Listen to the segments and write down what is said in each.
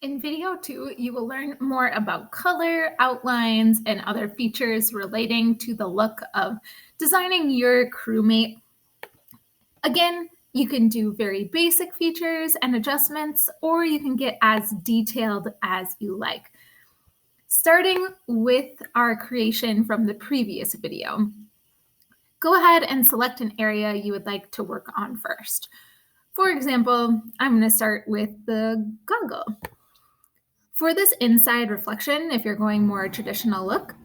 In video 2, you will learn more about color, outlines, and other features relating to the look of designing your crewmate. Again, you can do very basic features and adjustments, or you can get as detailed as you like. Starting with our creation from the previous video, go ahead and select an area you would like to work on first. For example, I'm going to start with the goggle. For this inside reflection, if you're going more traditional look,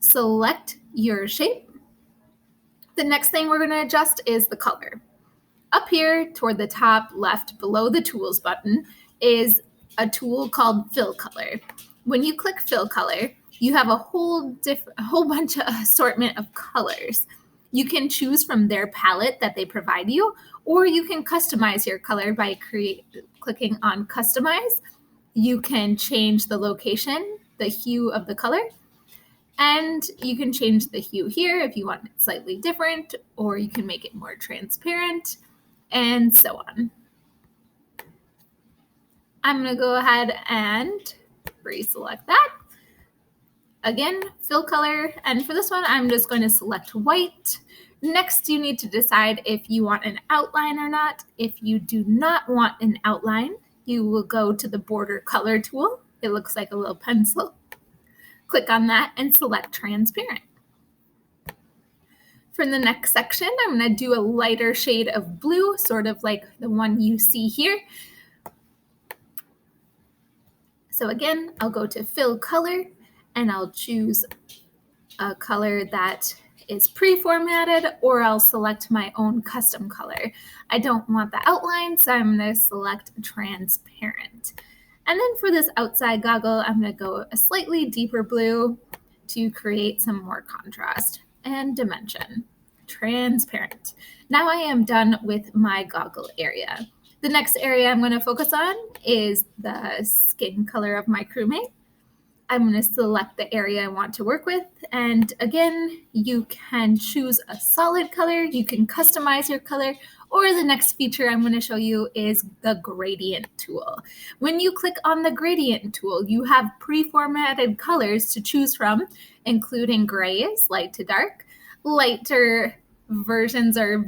select your shape. The next thing we're going to adjust is the color. Up here toward the top left below the tools button is a tool called fill color. When you click fill color, you have a whole bunch of assortment of colors. You can choose from their palette that they provide you, or you can customize your color by clicking on customize. You can change the location, the hue of the color, and you can change the hue here if you want it slightly different, or you can make it more transparent, and so on. I'm going to go ahead and pre-select that. Again, fill color, and for this one, I'm just going to select white. Next, you need to decide if you want an outline or not. If you do not want an outline, you will go to the border color tool. It looks like a little pencil. Click on that and select transparent. For the next section, I'm going to do a lighter shade of blue, sort of like the one you see here. So again, I'll go to fill color and I'll choose a color that is pre-formatted, or I'll select my own custom color. I don't want the outline, so I'm going to select transparent. And then for this outside goggle, I'm going to go a slightly deeper blue to create some more contrast and dimension. Transparent. Now I am done with my goggle area. The next area I'm going to focus on is the skin color of my crewmate. I'm going to select the area I want to work with. And again, you can choose a solid color, you can customize your color, or the next feature I'm going to show you is the gradient tool. When you click on the gradient tool, you have pre-formatted colors to choose from, including grays, light to dark, lighter versions or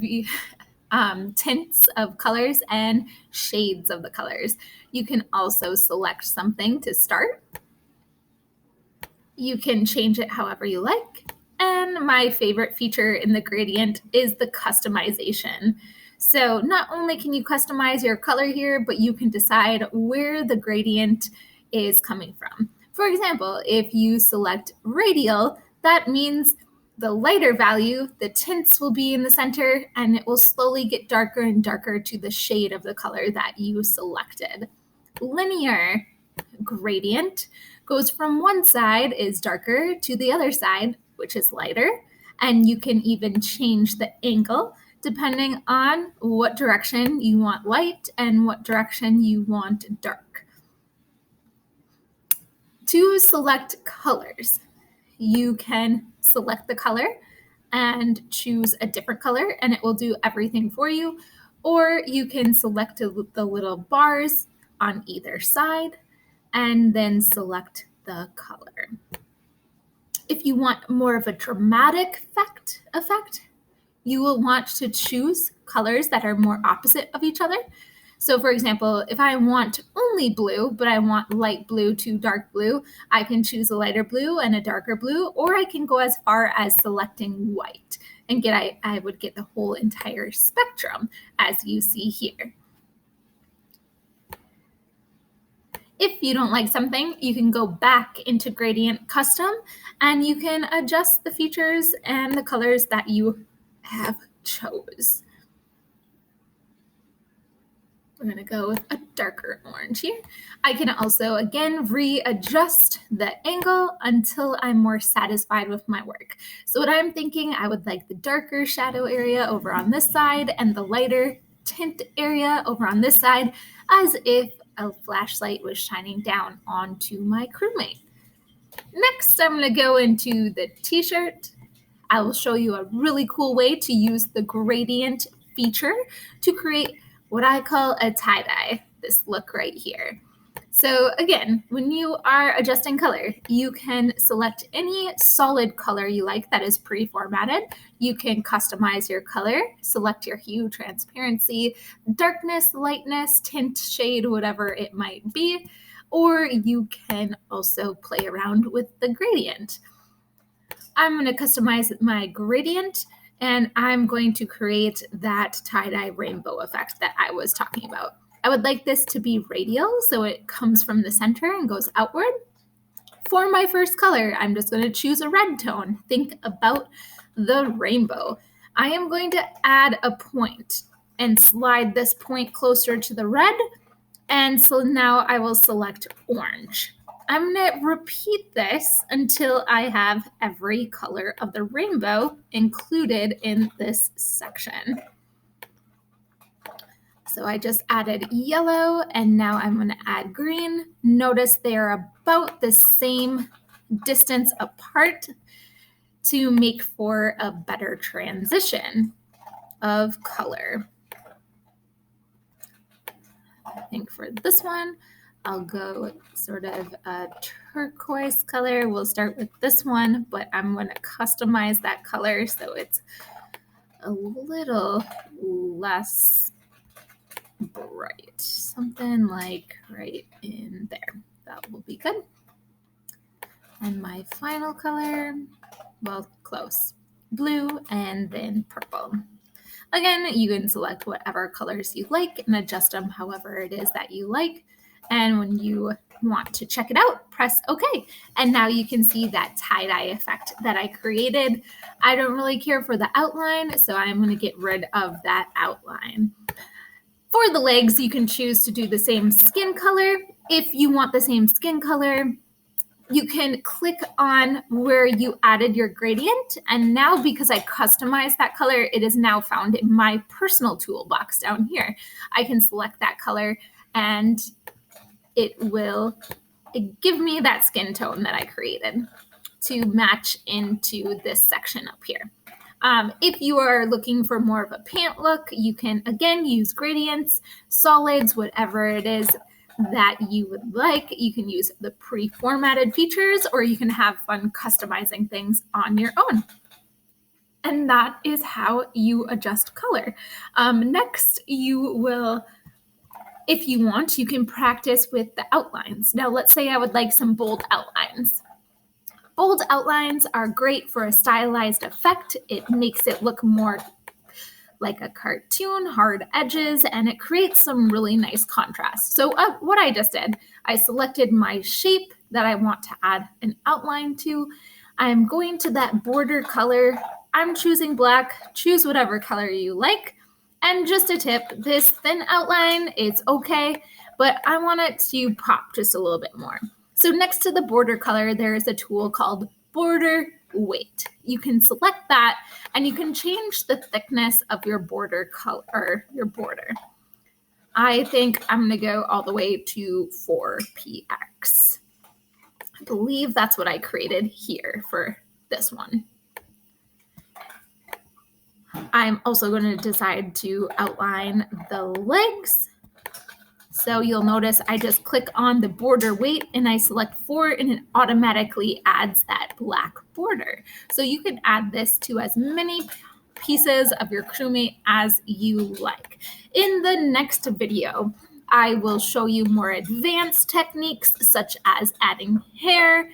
tints of colors, and shades of the colors. You can also select something to start. You can change it however you like. And my favorite feature in the gradient is the customization. So not only can you customize your color here, but you can decide where the gradient is coming from. For example, if you select radial, that means the lighter value, the tints will be in the center, and it will slowly get darker and darker to the shade of the color that you selected. Linear gradient goes from one side is darker to the other side, which is lighter, and you can even change the angle depending on what direction you want light and what direction you want dark. To select colors, you can select the color and choose a different color, and it will do everything for you, or you can select the little bars on either side and then select the color. If you want more of a dramatic effect, you will want to choose colors that are more opposite of each other. So for example, if I want only blue, but I want light blue to dark blue, I can choose a lighter blue and a darker blue, or I can go as far as selecting white and I would get the whole entire spectrum as you see here. If you don't like something, you can go back into Gradient Custom and you can adjust the features and the colors that you have chose. We're going to go with a darker orange here. I can also, again, readjust the angle until I'm more satisfied with my work. So what I'm thinking, I would like the darker shadow area over on this side and the lighter tint area over on this side, as if a flashlight was shining down onto my crewmate. Next, I'm going to go into the t-shirt. I will show you a really cool way to use the gradient feature to create what I call a tie-dye, this look right here. So again, when you are adjusting color, you can select any solid color you like that is pre-formatted. You can customize your color, select your hue, transparency, darkness, lightness, tint, shade, whatever it might be, or you can also play around with the gradient. I'm going to customize my gradient, and I'm going to create that tie-dye rainbow effect that I was talking about. I would like this to be radial, so it comes from the center and goes outward. For my first color, I'm just going to choose a red tone. Think about the rainbow. I am going to add a point and slide this point closer to the red, and so now I will select orange. I'm going to repeat this until I have every color of the rainbow included in this section. So I just added yellow, and now I'm going to add green. Notice they're about the same distance apart to make for a better transition of color. I think for this one, I'll go sort of a turquoise color. We'll start with this one, but I'm going to customize that color so it's a little less bright. Something like right in there. That will be good. And my final color, well, close. Blue and then purple. Again, you can select whatever colors you like and adjust them however it is that you like. And when you want to check it out, press OK. And now you can see that tie-dye effect that I created. I don't really care for the outline, so I'm going to get rid of that outline. For the legs, you can choose to do the same skin color. If you want the same skin color, you can click on where you added your gradient. And now because I customized that color, it is now found in my personal toolbox down here. I can select that color and it will give me that skin tone that I created to match into this section up here. If you are looking for more of a pant look, you can again use gradients, solids, whatever it is that you would like. You can use the pre-formatted features, or you can have fun customizing things on your own. And that is how you adjust color. Next, you will, if you want, you can practice with the outlines. Now, let's say I would like some bold outlines. Bold outlines are great for a stylized effect. It makes it look more like a cartoon, hard edges, and it creates some really nice contrast. So what I just did, I selected my shape that I want to add an outline to. I'm going to that border color. I'm choosing black. Choose whatever color you like. And just a tip, this thin outline is okay, but I want it to pop just a little bit more. So next to the border color, there is a tool called Border Weight. You can select that and you can change the thickness of your border color, or your border. I think I'm going to go all the way to 4px. I believe that's what I created here for this one. I'm also going to decide to outline the legs. So you'll notice I just click on the border weight and I select 4 and it automatically adds that black border. So you can add this to as many pieces of your Crewmate as you like. In the next video, I will show you more advanced techniques such as adding hair,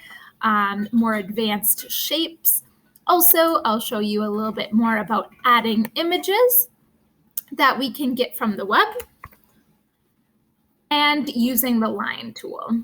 more advanced shapes. Also, I'll show you a little bit more about adding images that we can get from the web and using the line tool.